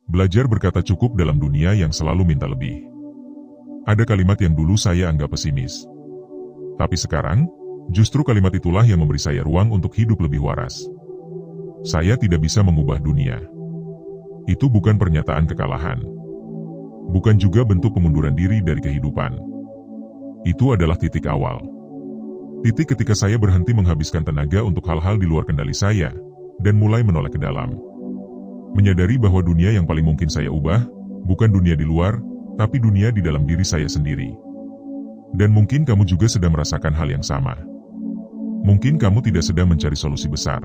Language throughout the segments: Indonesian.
Belajar berkata cukup dalam dunia yang selalu minta lebih. Ada kalimat yang dulu saya anggap pesimis. Tapi sekarang, justru kalimat itulah yang memberi saya ruang untuk hidup lebih waras. Saya tidak bisa mengubah dunia. Itu bukan pernyataan kekalahan. Bukan juga bentuk pengunduran diri dari kehidupan. Itu adalah titik awal. Titik ketika saya berhenti menghabiskan tenaga untuk hal-hal di luar kendali saya, dan mulai menoleh ke dalam. Menyadari bahwa dunia yang paling mungkin saya ubah, bukan dunia di luar, tapi dunia di dalam diri saya sendiri. Dan mungkin kamu juga sedang merasakan hal yang sama. Mungkin kamu tidak sedang mencari solusi besar.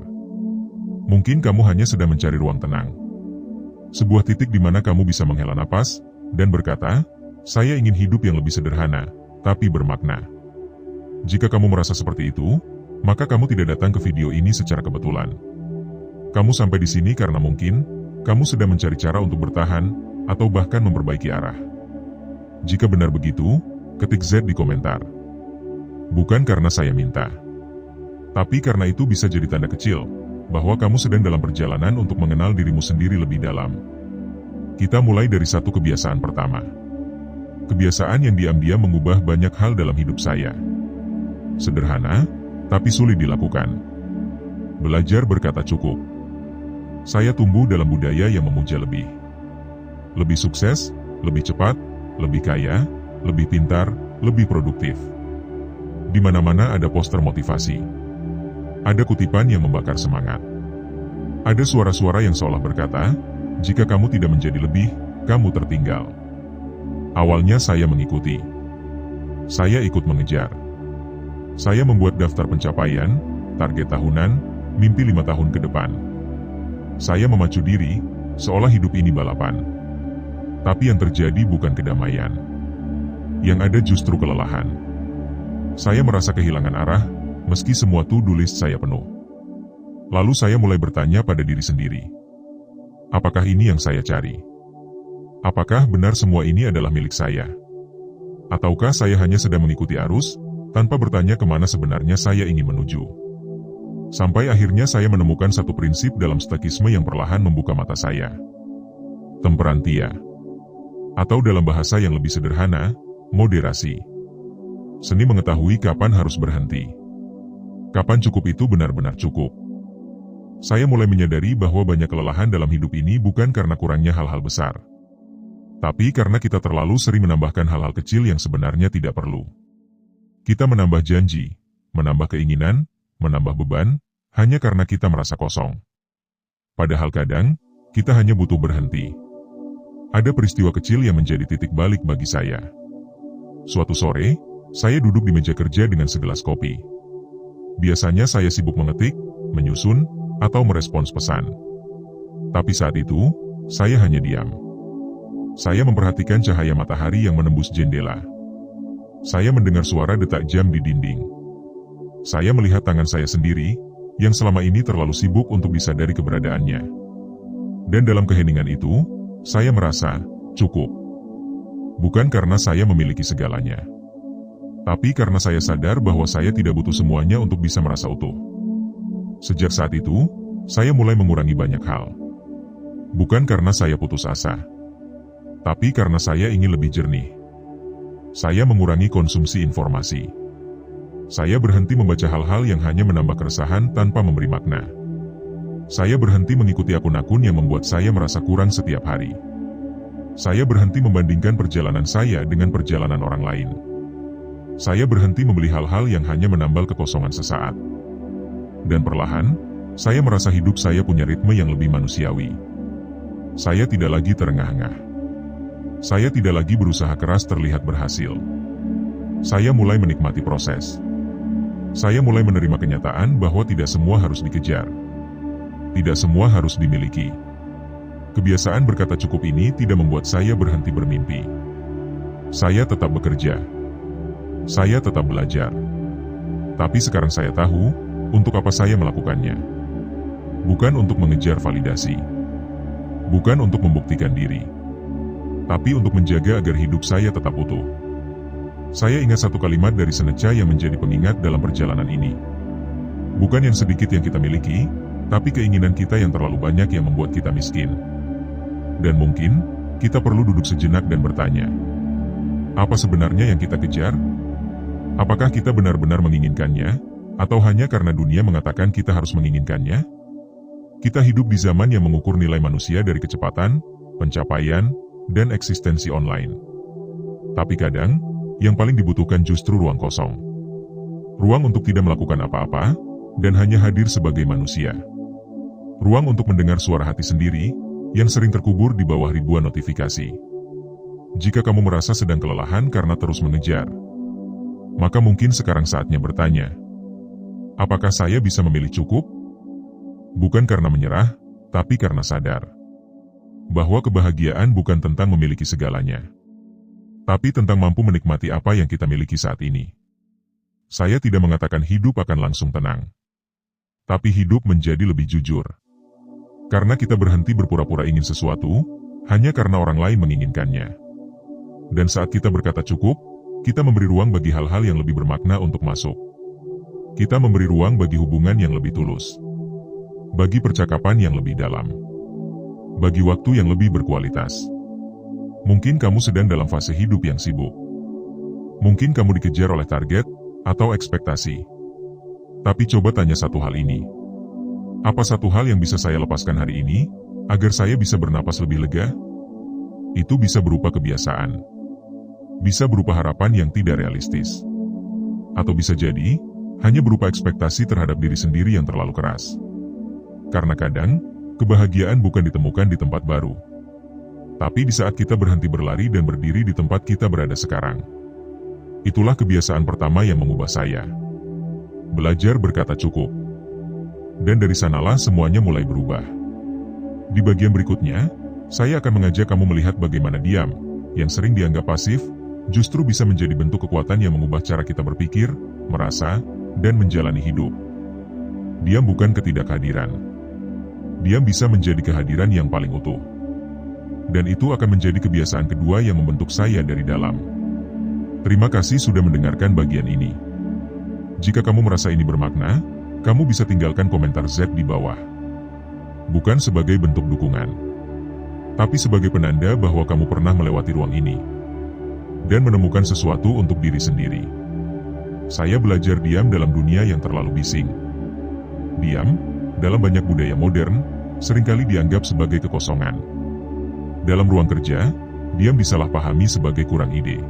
Mungkin kamu hanya sedang mencari ruang tenang. Sebuah titik di mana kamu bisa menghela napas, dan berkata, saya ingin hidup yang lebih sederhana, tapi bermakna. Jika kamu merasa seperti itu, maka kamu tidak datang ke video ini secara kebetulan. Kamu sampai di sini karena mungkin, kamu sedang mencari cara untuk bertahan, atau bahkan memperbaiki arah. Jika benar begitu, ketik Z di komentar. Bukan karena saya minta. Tapi karena itu bisa jadi tanda kecil, bahwa kamu sedang dalam perjalanan untuk mengenal dirimu sendiri lebih dalam. Kita mulai dari satu kebiasaan pertama. Kebiasaan yang diam-diam mengubah banyak hal dalam hidup saya. Sederhana, tapi sulit dilakukan. Belajar berkata cukup. Saya tumbuh dalam budaya yang memuja lebih. Lebih sukses, lebih cepat, lebih kaya, lebih pintar, lebih produktif. Di mana-mana ada poster motivasi. Ada kutipan yang membakar semangat. Ada suara-suara yang seolah berkata, jika kamu tidak menjadi lebih, kamu tertinggal. Awalnya saya mengikuti. Saya ikut mengejar. Saya membuat daftar pencapaian, target tahunan, mimpi 5 tahun ke depan. Saya memacu diri, seolah hidup ini balapan. Tapi yang terjadi bukan kedamaian. Yang ada justru kelelahan. Saya merasa kehilangan arah, meski semua to-do list saya penuh. Lalu saya mulai bertanya pada diri sendiri. Apakah ini yang saya cari? Apakah benar semua ini adalah milik saya? Ataukah saya hanya sedang mengikuti arus, tanpa bertanya kemana sebenarnya saya ingin menuju? Sampai akhirnya saya menemukan satu prinsip dalam stoikisme yang perlahan membuka mata saya. Temperantia. Atau dalam bahasa yang lebih sederhana, moderasi. Seni mengetahui kapan harus berhenti. Kapan cukup itu benar-benar cukup. Saya mulai menyadari bahwa banyak kelelahan dalam hidup ini bukan karena kurangnya hal-hal besar. Tapi karena kita terlalu sering menambahkan hal-hal kecil yang sebenarnya tidak perlu. Kita menambah janji, menambah keinginan, menambah beban, hanya karena kita merasa kosong. Padahal kadang, kita hanya butuh berhenti. Ada peristiwa kecil yang menjadi titik balik bagi saya. Suatu sore, saya duduk di meja kerja dengan segelas kopi. Biasanya saya sibuk mengetik, menyusun, atau merespons pesan. Tapi saat itu, saya hanya diam. Saya memperhatikan cahaya matahari yang menembus jendela. Saya mendengar suara detak jam di dinding. Saya melihat tangan saya sendiri, yang selama ini terlalu sibuk untuk disadari keberadaannya. Dan dalam keheningan itu, saya merasa cukup. Bukan karena saya memiliki segalanya. Tapi karena saya sadar bahwa saya tidak butuh semuanya untuk bisa merasa utuh. Sejak saat itu, saya mulai mengurangi banyak hal. Bukan karena saya putus asa. Tapi karena saya ingin lebih jernih. Saya mengurangi konsumsi informasi. Saya berhenti membaca hal-hal yang hanya menambah keresahan tanpa memberi makna. Saya berhenti mengikuti akun-akun yang membuat saya merasa kurang setiap hari. Saya berhenti membandingkan perjalanan saya dengan perjalanan orang lain. Saya berhenti membeli hal-hal yang hanya menambal kekosongan sesaat. Dan perlahan, saya merasa hidup saya punya ritme yang lebih manusiawi. Saya tidak lagi terengah-engah. Saya tidak lagi berusaha keras terlihat berhasil. Saya mulai menikmati proses. Saya mulai menerima kenyataan bahwa tidak semua harus dikejar. Tidak semua harus dimiliki. Kebiasaan berkata cukup ini tidak membuat saya berhenti bermimpi. Saya tetap bekerja. Saya tetap belajar. Tapi sekarang saya tahu, untuk apa saya melakukannya. Bukan untuk mengejar validasi. Bukan untuk membuktikan diri. Tapi untuk menjaga agar hidup saya tetap utuh. Saya ingat satu kalimat dari Seneca yang menjadi pengingat dalam perjalanan ini. Bukan yang sedikit yang kita miliki, tapi keinginan kita yang terlalu banyak yang membuat kita miskin. Dan mungkin, kita perlu duduk sejenak dan bertanya, apa sebenarnya yang kita kejar? Apakah kita benar-benar menginginkannya, atau hanya karena dunia mengatakan kita harus menginginkannya? Kita hidup di zaman yang mengukur nilai manusia dari kecepatan, pencapaian, dan eksistensi online. Tapi kadang, yang paling dibutuhkan justru ruang kosong. Ruang untuk tidak melakukan apa-apa, dan hanya hadir sebagai manusia. Ruang untuk mendengar suara hati sendiri, yang sering terkubur di bawah ribuan notifikasi. Jika kamu merasa sedang kelelahan karena terus mengejar, maka mungkin sekarang saatnya bertanya, apakah saya bisa memilih cukup? Bukan karena menyerah, tapi karena sadar bahwa kebahagiaan bukan tentang memiliki segalanya, tapi tentang mampu menikmati apa yang kita miliki saat ini. Saya tidak mengatakan hidup akan langsung tenang, tapi hidup menjadi lebih jujur. Karena kita berhenti berpura-pura ingin sesuatu, hanya karena orang lain menginginkannya. Dan saat kita berkata cukup, kita memberi ruang bagi hal-hal yang lebih bermakna untuk masuk. Kita memberi ruang bagi hubungan yang lebih tulus, bagi percakapan yang lebih dalam, bagi waktu yang lebih berkualitas. Mungkin kamu sedang dalam fase hidup yang sibuk. Mungkin kamu dikejar oleh target atau ekspektasi. Tapi coba tanya satu hal ini. Apa satu hal yang bisa saya lepaskan hari ini, agar saya bisa bernapas lebih lega? Itu bisa berupa kebiasaan. Bisa berupa harapan yang tidak realistis. Atau bisa jadi, hanya berupa ekspektasi terhadap diri sendiri yang terlalu keras. Karena kadang, kebahagiaan bukan ditemukan di tempat baru, tapi di saat kita berhenti berlari dan berdiri di tempat kita berada sekarang. Itulah kebiasaan pertama yang mengubah saya. Belajar berkata cukup. Dan dari sanalah semuanya mulai berubah. Di bagian berikutnya, saya akan mengajak kamu melihat bagaimana diam, yang sering dianggap pasif, justru bisa menjadi bentuk kekuatan yang mengubah cara kita berpikir, merasa, dan menjalani hidup. Diam bukan ketidakhadiran. Diam bisa menjadi kehadiran yang paling utuh. Dan itu akan menjadi kebiasaan kedua yang membentuk saya dari dalam. Terima kasih sudah mendengarkan bagian ini. Jika kamu merasa ini bermakna, kamu bisa tinggalkan komentar Z di bawah. Bukan sebagai bentuk dukungan, tapi sebagai penanda bahwa kamu pernah melewati ruang ini dan menemukan sesuatu untuk diri sendiri. Saya belajar diam dalam dunia yang terlalu bising. Diam, dalam banyak budaya modern, seringkali dianggap sebagai kekosongan. Dalam ruang kerja, diam disalahpahami sebagai kurang ide.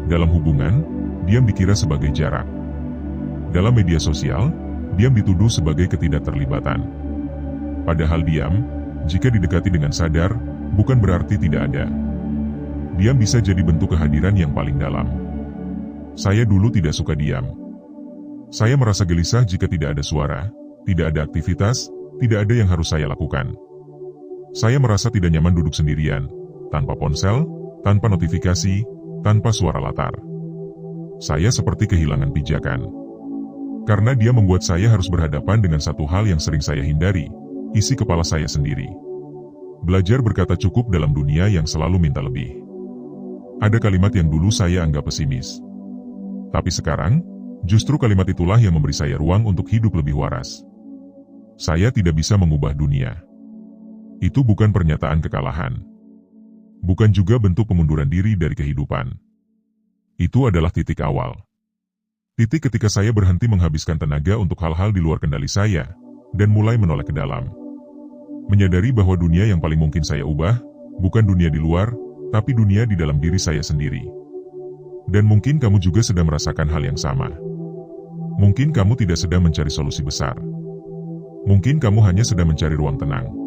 Dalam hubungan, diam dikira sebagai jarak. Dalam media sosial, diam dituduh sebagai ketidakterlibatan. Padahal diam, jika didekati dengan sadar, bukan berarti tidak ada. Diam bisa jadi bentuk kehadiran yang paling dalam. Saya dulu tidak suka diam. Saya merasa gelisah jika tidak ada suara, tidak ada aktivitas, tidak ada yang harus saya lakukan. Saya merasa tidak nyaman duduk sendirian, tanpa ponsel, tanpa notifikasi, tanpa suara latar. Saya seperti kehilangan pijakan. Karena dia membuat saya harus berhadapan dengan satu hal yang sering saya hindari, isi kepala saya sendiri. Belajar berkata cukup dalam dunia yang selalu minta lebih. Ada kalimat yang dulu saya anggap pesimis. Tapi sekarang, justru kalimat itulah yang memberi saya ruang untuk hidup lebih waras. Saya tidak bisa mengubah dunia. Itu bukan pernyataan kekalahan. Bukan juga bentuk pengunduran diri dari kehidupan. Itu adalah titik awal. Titik ketika saya berhenti menghabiskan tenaga untuk hal-hal di luar kendali saya, dan mulai menoleh ke dalam. Menyadari bahwa dunia yang paling mungkin saya ubah, bukan dunia di luar, tapi dunia di dalam diri saya sendiri. Dan mungkin kamu juga sedang merasakan hal yang sama. Mungkin kamu tidak sedang mencari solusi besar. Mungkin kamu hanya sedang mencari ruang tenang.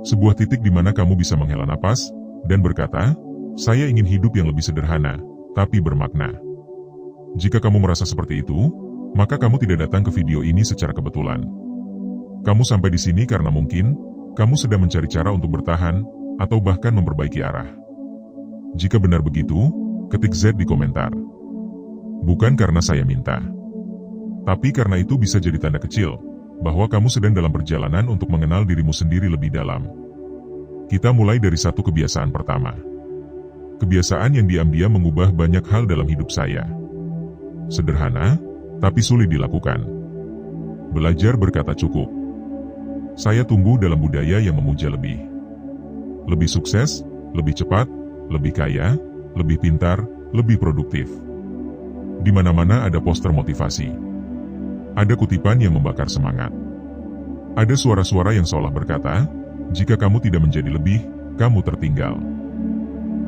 Sebuah titik di mana kamu bisa menghela napas, dan berkata, saya ingin hidup yang lebih sederhana, tapi bermakna. Jika kamu merasa seperti itu, maka kamu tidak datang ke video ini secara kebetulan. Kamu sampai di sini karena mungkin, kamu sedang mencari cara untuk bertahan, atau bahkan memperbaiki arah. Jika benar begitu, ketik Z di komentar. Bukan karena saya minta. Tapi karena itu bisa jadi tanda kecil, bahwa kamu sedang dalam perjalanan untuk mengenal dirimu sendiri lebih dalam. Kita mulai dari satu kebiasaan pertama. Kebiasaan yang diam-diam mengubah banyak hal dalam hidup saya. Sederhana, tapi sulit dilakukan. Belajar berkata cukup. Saya tumbuh dalam budaya yang memuja lebih. lebih sukses, lebih cepat, lebih kaya, lebih pintar, lebih produktif. Di mana-mana ada poster motivasi. Ada kutipan yang membakar semangat. Ada suara-suara yang seolah berkata, jika kamu tidak menjadi lebih, kamu tertinggal.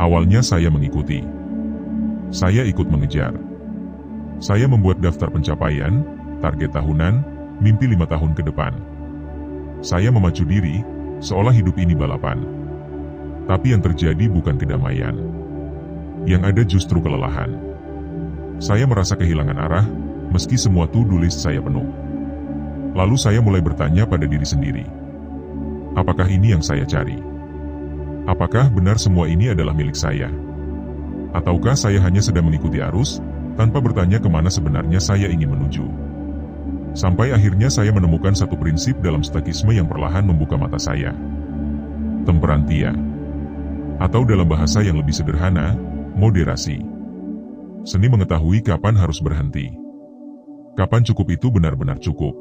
Awalnya saya mengikuti. Saya ikut mengejar. Saya membuat daftar pencapaian, target tahunan, mimpi 5 tahun ke depan. Saya memacu diri, seolah hidup ini balapan. Tapi yang terjadi bukan kedamaian. Yang ada justru kelelahan. Saya merasa kehilangan arah, meski semua to-do list saya penuh. Lalu saya mulai bertanya pada diri sendiri. Apakah ini yang saya cari? Apakah benar semua ini adalah milik saya? Ataukah saya hanya sedang mengikuti arus, tanpa bertanya kemana sebenarnya saya ingin menuju? Sampai akhirnya saya menemukan satu prinsip dalam stoikisme yang perlahan membuka mata saya. Temperantia. Atau dalam bahasa yang lebih sederhana, moderasi. Seni mengetahui kapan harus berhenti. Kapan cukup itu benar-benar cukup.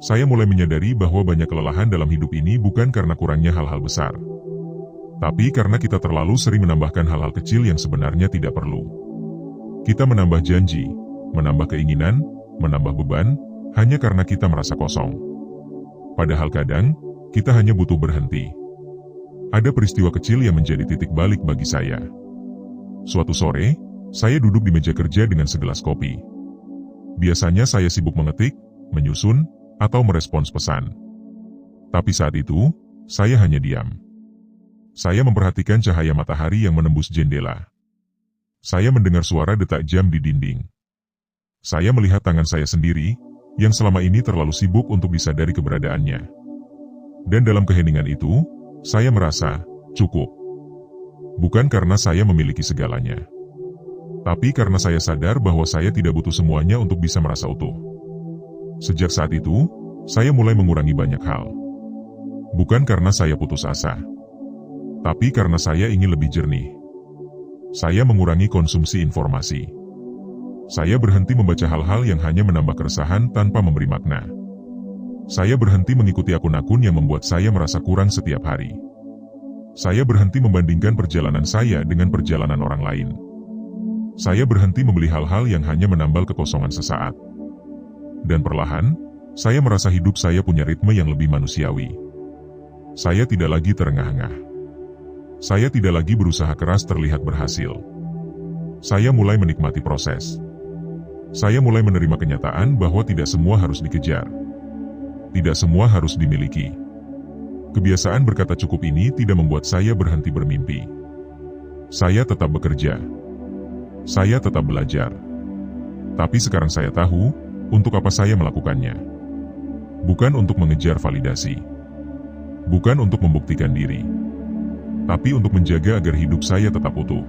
Saya mulai menyadari bahwa banyak kelelahan dalam hidup ini bukan karena kurangnya hal-hal besar. Tapi karena kita terlalu sering menambahkan hal-hal kecil yang sebenarnya tidak perlu. Kita menambah janji, menambah keinginan, menambah beban, hanya karena kita merasa kosong. Padahal kadang, kita hanya butuh berhenti. Ada peristiwa kecil yang menjadi titik balik bagi saya. Suatu sore, saya duduk di meja kerja dengan segelas kopi. Biasanya saya sibuk mengetik, menyusun, atau merespons pesan. Tapi saat itu, saya hanya diam. Saya memperhatikan cahaya matahari yang menembus jendela. Saya mendengar suara detak jam di dinding. Saya melihat tangan saya sendiri, yang selama ini terlalu sibuk untuk disadari keberadaannya. Dan dalam keheningan itu, saya merasa cukup. Bukan karena saya memiliki segalanya. Tapi karena saya sadar bahwa saya tidak butuh semuanya untuk bisa merasa utuh. Sejak saat itu, saya mulai mengurangi banyak hal. Bukan karena saya putus asa. Tapi karena saya ingin lebih jernih. Saya mengurangi konsumsi informasi. Saya berhenti membaca hal-hal yang hanya menambah keresahan tanpa memberi makna. Saya berhenti mengikuti akun-akun yang membuat saya merasa kurang setiap hari. Saya berhenti membandingkan perjalanan saya dengan perjalanan orang lain. Saya berhenti membeli hal-hal yang hanya menambal kekosongan sesaat. Dan perlahan, saya merasa hidup saya punya ritme yang lebih manusiawi. Saya tidak lagi terengah-engah. Saya tidak lagi berusaha keras terlihat berhasil. Saya mulai menikmati proses. Saya mulai menerima kenyataan bahwa tidak semua harus dikejar. Tidak semua harus dimiliki. Kebiasaan berkata cukup ini tidak membuat saya berhenti bermimpi. Saya tetap bekerja. Saya tetap belajar. Tapi sekarang saya tahu, untuk apa saya melakukannya. Bukan untuk mengejar validasi. Bukan untuk membuktikan diri. Tapi untuk menjaga agar hidup saya tetap utuh.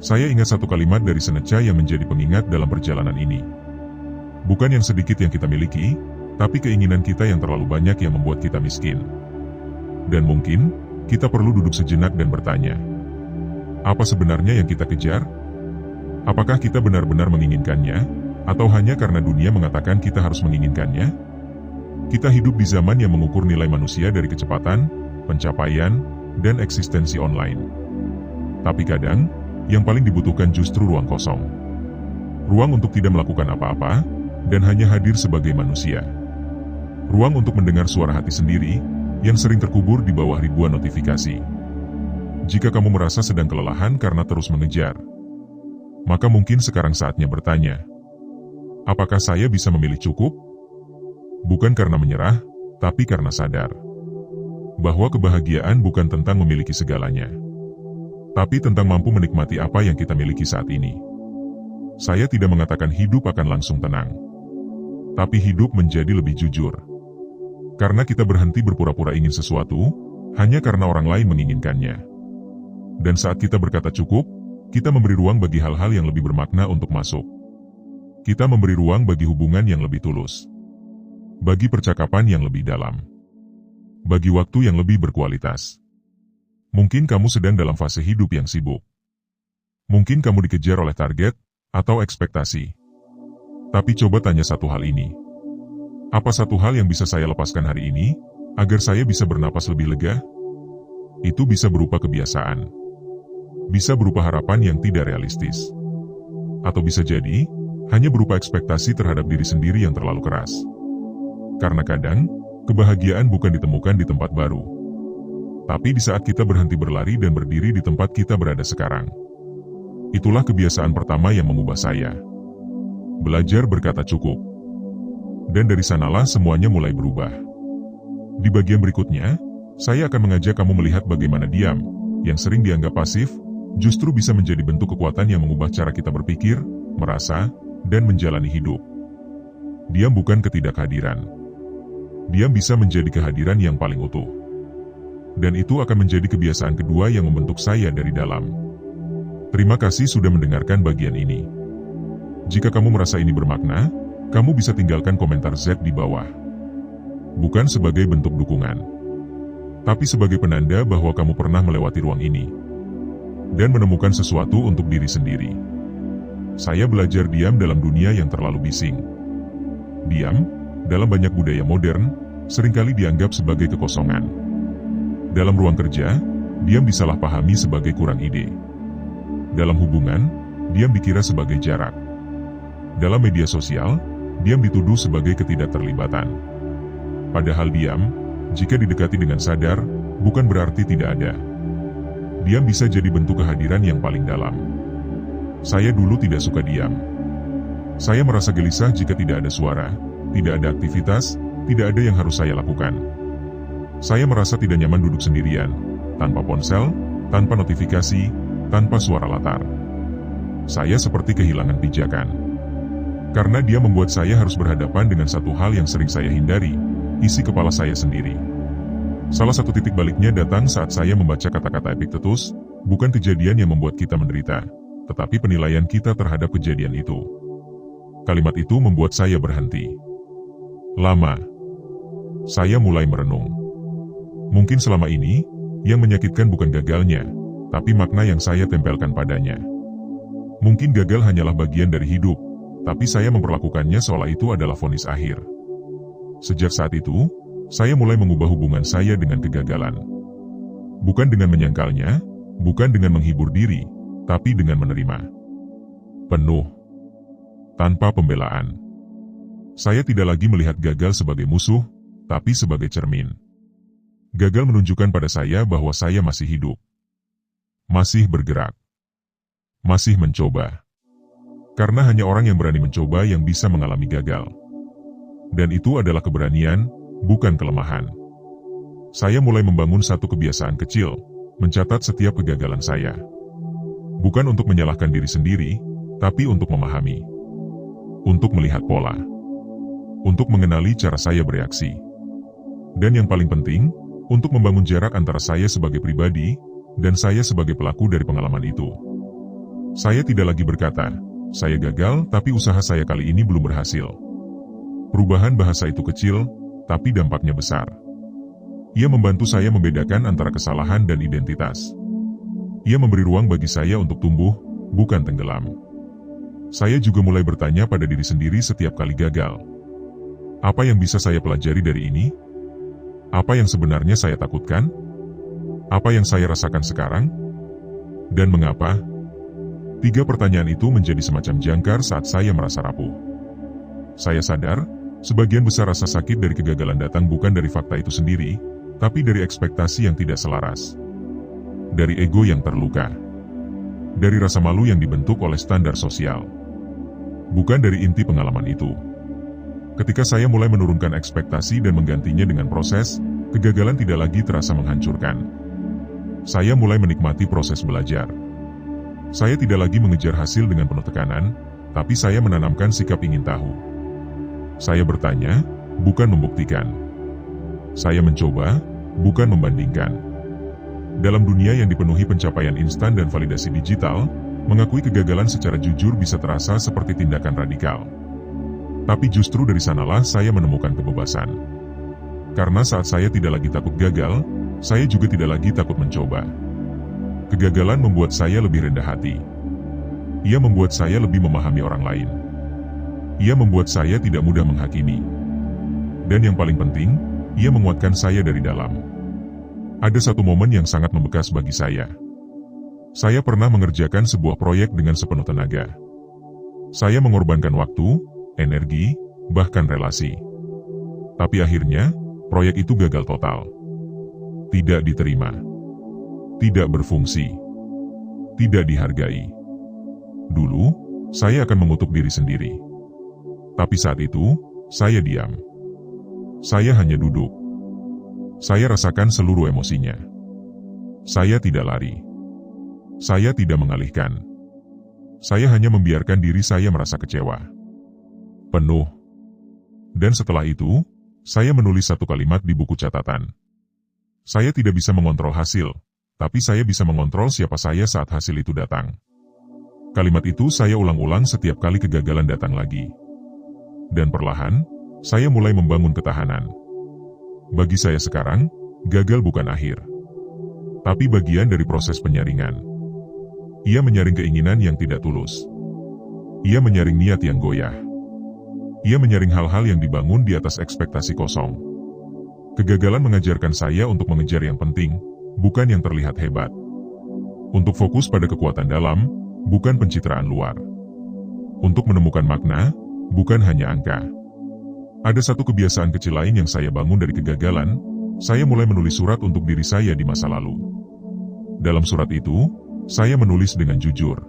Saya ingat satu kalimat dari Seneca yang menjadi pengingat dalam perjalanan ini. Bukan yang sedikit yang kita miliki, tapi keinginan kita yang terlalu banyak yang membuat kita miskin. Dan mungkin, kita perlu duduk sejenak dan bertanya. Apa sebenarnya yang kita kejar? Apakah kita benar-benar menginginkannya? Atau hanya karena dunia mengatakan kita harus menginginkannya? Kita hidup di zaman yang mengukur nilai manusia dari kecepatan, pencapaian, dan eksistensi online. Tapi kadang, yang paling dibutuhkan justru ruang kosong. Ruang untuk tidak melakukan apa-apa, dan hanya hadir sebagai manusia. Ruang untuk mendengar suara hati sendiri, yang sering terkubur di bawah ribuan notifikasi. Jika kamu merasa sedang kelelahan karena terus mengejar, maka mungkin sekarang saatnya bertanya, apakah saya bisa memilih cukup? Bukan karena menyerah, tapi karena sadar bahwa kebahagiaan bukan tentang memiliki segalanya, tapi tentang mampu menikmati apa yang kita miliki saat ini. Saya tidak mengatakan hidup akan langsung tenang, tapi hidup menjadi lebih jujur. Karena kita berhenti berpura-pura ingin sesuatu, hanya karena orang lain menginginkannya. Dan saat kita berkata cukup, kita memberi ruang bagi hal-hal yang lebih bermakna untuk masuk. Kita memberi ruang bagi hubungan yang lebih tulus. Bagi percakapan yang lebih dalam. Bagi waktu yang lebih berkualitas. Mungkin kamu sedang dalam fase hidup yang sibuk. Mungkin kamu dikejar oleh target atau ekspektasi. Tapi coba tanya satu hal ini. Apa satu hal yang bisa saya lepaskan hari ini, agar saya bisa bernapas lebih lega? Itu bisa berupa kebiasaan, bisa berupa harapan yang tidak realistis, atau bisa jadi hanya berupa ekspektasi terhadap diri sendiri yang terlalu keras. Karena kadang, kebahagiaan bukan ditemukan di tempat baru, tapi di saat kita berhenti berlari dan berdiri di tempat kita berada sekarang. Itulah kebiasaan pertama yang mengubah saya. Belajar berkata cukup. Dan dari sanalah semuanya mulai berubah. Di bagian berikutnya, saya akan mengajak kamu melihat bagaimana diam, yang sering dianggap pasif, justru bisa menjadi bentuk kekuatan yang mengubah cara kita berpikir, merasa, dan menjalani hidup. Diam bukan ketidakhadiran. Diam bisa menjadi kehadiran yang paling utuh. Dan itu akan menjadi kebiasaan kedua yang membentuk saya dari dalam. Terima kasih sudah mendengarkan bagian ini. Jika kamu merasa ini bermakna, kamu bisa tinggalkan komentar Z di bawah. Bukan sebagai bentuk dukungan, tapi sebagai penanda bahwa kamu pernah melewati ruang ini dan menemukan sesuatu untuk diri sendiri. Saya belajar diam dalam dunia yang terlalu bising. Diam, dalam banyak budaya modern, seringkali dianggap sebagai kekosongan. Dalam ruang kerja, diam disalahpahami sebagai kurang ide. Dalam hubungan, diam dikira sebagai jarak. Dalam media sosial, diam dituduh sebagai ketidakterlibatan. Padahal diam, jika didekati dengan sadar, bukan berarti tidak ada. Diam bisa jadi bentuk kehadiran yang paling dalam. Saya dulu tidak suka diam. Saya merasa gelisah jika tidak ada suara, tidak ada aktivitas, tidak ada yang harus saya lakukan. Saya merasa tidak nyaman duduk sendirian, tanpa ponsel, tanpa notifikasi, tanpa suara latar. Saya seperti kehilangan pijakan. Karena dia membuat saya harus berhadapan dengan satu hal yang sering saya hindari, isi kepala saya sendiri. Salah satu titik baliknya datang saat saya membaca kata-kata Epictetus, bukan kejadian yang membuat kita menderita, tetapi penilaian kita terhadap kejadian itu. Kalimat itu membuat saya berhenti. Lama. Saya mulai merenung. Mungkin selama ini, yang menyakitkan bukan gagalnya, tapi makna yang saya tempelkan padanya. Mungkin gagal hanyalah bagian dari hidup, tapi saya memperlakukannya seolah itu adalah vonis akhir. Sejak saat itu, saya mulai mengubah hubungan saya dengan kegagalan. Bukan dengan menyangkalnya, bukan dengan menghibur diri, tapi dengan menerima. Penuh. Tanpa pembelaan. Saya tidak lagi melihat gagal sebagai musuh, tapi sebagai cermin. Gagal menunjukkan pada saya bahwa saya masih hidup. Masih bergerak. Masih mencoba. Karena hanya orang yang berani mencoba yang bisa mengalami gagal. Dan itu adalah keberanian, bukan kelemahan. Saya mulai membangun satu kebiasaan kecil, mencatat setiap kegagalan saya. Bukan untuk menyalahkan diri sendiri, tapi untuk memahami. Untuk melihat pola. Untuk mengenali cara saya bereaksi. Dan yang paling penting, untuk membangun jarak antara saya sebagai pribadi, dan saya sebagai pelaku dari pengalaman itu. Saya tidak lagi berkata, saya gagal tapi usaha saya kali ini belum berhasil. Perubahan bahasa itu kecil, tapi dampaknya besar. Ia membantu saya membedakan antara kesalahan dan identitas. Ia memberi ruang bagi saya untuk tumbuh, bukan tenggelam. Saya juga mulai bertanya pada diri sendiri setiap kali gagal. Apa yang bisa saya pelajari dari ini? Apa yang sebenarnya saya takutkan? Apa yang saya rasakan sekarang? Dan mengapa? 3 pertanyaan itu menjadi semacam jangkar saat saya merasa rapuh. Saya sadar, sebagian besar rasa sakit dari kegagalan datang bukan dari fakta itu sendiri, tapi dari ekspektasi yang tidak selaras. Dari ego yang terluka. Dari rasa malu yang dibentuk oleh standar sosial. Bukan dari inti pengalaman itu. Ketika saya mulai menurunkan ekspektasi dan menggantinya dengan proses, kegagalan tidak lagi terasa menghancurkan. Saya mulai menikmati proses belajar. Saya tidak lagi mengejar hasil dengan penuh tekanan, tapi saya menanamkan sikap ingin tahu. Saya bertanya, bukan membuktikan. Saya mencoba, bukan membandingkan. Dalam dunia yang dipenuhi pencapaian instan dan validasi digital, mengakui kegagalan secara jujur bisa terasa seperti tindakan radikal. Tapi justru dari sanalah saya menemukan kebebasan. Karena saat saya tidak lagi takut gagal, saya juga tidak lagi takut mencoba. Kegagalan membuat saya lebih rendah hati. Ia membuat saya lebih memahami orang lain. Ia membuat saya tidak mudah menghakimi. Dan yang paling penting, ia menguatkan saya dari dalam. Ada satu momen yang sangat membekas bagi saya. Saya pernah mengerjakan sebuah proyek dengan sepenuh tenaga. Saya mengorbankan waktu, energi, bahkan relasi. Tapi akhirnya, proyek itu gagal total. Tidak diterima. Tidak berfungsi. Tidak dihargai. Dulu, saya akan mengutuk diri sendiri. Tapi saat itu, saya diam. Saya hanya duduk. Saya rasakan seluruh emosinya. Saya tidak lari. Saya tidak mengalihkan. Saya hanya membiarkan diri saya merasa kecewa. Penuh. Dan setelah itu, saya menulis satu kalimat di buku catatan. Saya tidak bisa mengontrol hasil, tapi saya bisa mengontrol siapa saya saat hasil itu datang. Kalimat itu saya ulang-ulang setiap kali kegagalan datang lagi. Dan perlahan, saya mulai membangun ketahanan. Bagi saya sekarang, gagal bukan akhir, tapi bagian dari proses penyaringan. Ia menyaring keinginan yang tidak tulus. Ia menyaring niat yang goyah. Ia menyaring hal-hal yang dibangun di atas ekspektasi kosong. Kegagalan mengajarkan saya untuk mengejar yang penting, bukan yang terlihat hebat. Untuk fokus pada kekuatan dalam, bukan pencitraan luar. Untuk menemukan makna, bukan hanya angka. Ada satu kebiasaan kecil lain yang saya bangun dari kegagalan. Saya mulai menulis surat untuk diri saya di masa lalu. Dalam surat itu, saya menulis dengan jujur.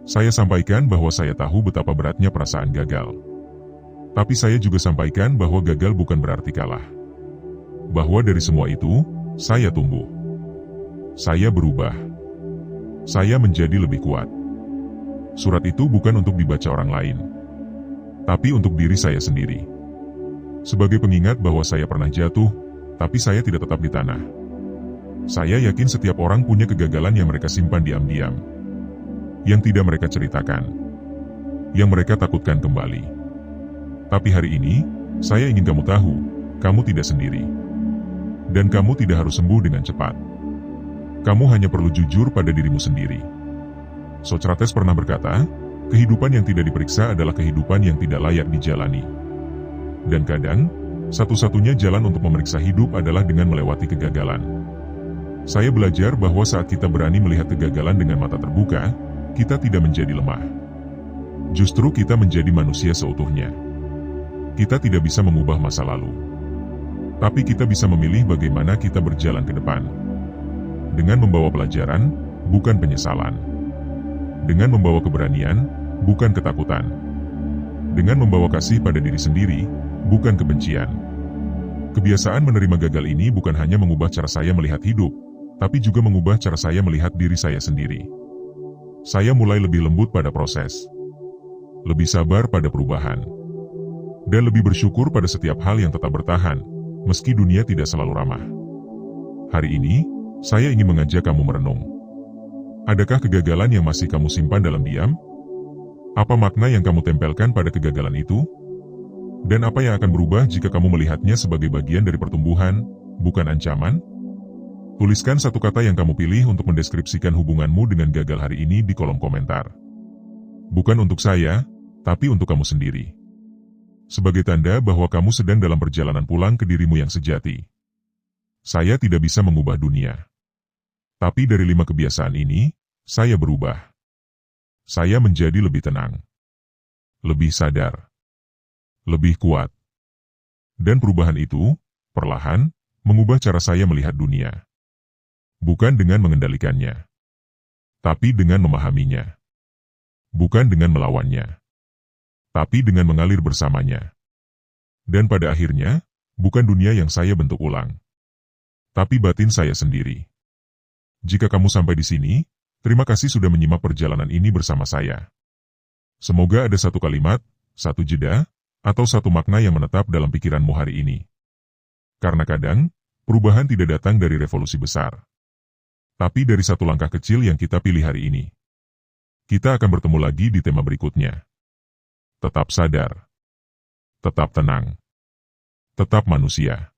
Saya sampaikan bahwa saya tahu betapa beratnya perasaan gagal. Tapi saya juga sampaikan bahwa gagal bukan berarti kalah. Bahwa dari semua itu, saya tumbuh. Saya berubah. Saya menjadi lebih kuat. Surat itu bukan untuk dibaca orang lain, tapi untuk diri saya sendiri. Sebagai pengingat bahwa saya pernah jatuh, tapi saya tidak tetap di tanah. Saya yakin setiap orang punya kegagalan yang mereka simpan diam-diam, yang tidak mereka ceritakan, yang mereka takutkan kembali. Tapi hari ini, saya ingin kamu tahu, kamu tidak sendiri. Dan kamu tidak harus sembuh dengan cepat. Kamu hanya perlu jujur pada dirimu sendiri. Socrates pernah berkata, kehidupan yang tidak diperiksa adalah kehidupan yang tidak layak dijalani. Dan kadang, satu-satunya jalan untuk memeriksa hidup adalah dengan melewati kegagalan. Saya belajar bahwa saat kita berani melihat kegagalan dengan mata terbuka, kita tidak menjadi lemah. Justru kita menjadi manusia seutuhnya. Kita tidak bisa mengubah masa lalu. Tapi kita bisa memilih bagaimana kita berjalan ke depan. Dengan membawa pelajaran, bukan penyesalan. Dengan membawa keberanian, bukan ketakutan. Dengan membawa kasih pada diri sendiri, bukan kebencian. Kebiasaan menerima gagal ini bukan hanya mengubah cara saya melihat hidup, tapi juga mengubah cara saya melihat diri saya sendiri. Saya mulai lebih lembut pada proses, lebih sabar pada perubahan, dan lebih bersyukur pada setiap hal yang tetap bertahan, meski dunia tidak selalu ramah. Hari ini, saya ingin mengajak kamu merenung. Adakah kegagalan yang masih kamu simpan dalam diam? Apa makna yang kamu tempelkan pada kegagalan itu? Dan apa yang akan berubah jika kamu melihatnya sebagai bagian dari pertumbuhan, bukan ancaman? Tuliskan satu kata yang kamu pilih untuk mendeskripsikan hubunganmu dengan gagal hari ini di kolom komentar. Bukan untuk saya, tapi untuk kamu sendiri. Sebagai tanda bahwa kamu sedang dalam perjalanan pulang ke dirimu yang sejati. Saya tidak bisa mengubah dunia. Tapi dari 5 kebiasaan ini, saya berubah. Saya menjadi lebih tenang. Lebih sadar. Lebih kuat. Dan perubahan itu, perlahan, mengubah cara saya melihat dunia. Bukan dengan mengendalikannya, tapi dengan memahaminya. Bukan dengan melawannya, tapi dengan mengalir bersamanya. Dan pada akhirnya, bukan dunia yang saya bentuk ulang, tapi batin saya sendiri. Jika kamu sampai di sini, terima kasih sudah menyimak perjalanan ini bersama saya. Semoga ada satu kalimat, satu jeda, atau satu makna yang menetap dalam pikiranmu hari ini. Karena kadang, perubahan tidak datang dari revolusi besar, tapi dari satu langkah kecil yang kita pilih hari ini. Kita akan bertemu lagi di tema berikutnya. Tetap sadar. Tetap tenang. Tetap manusia.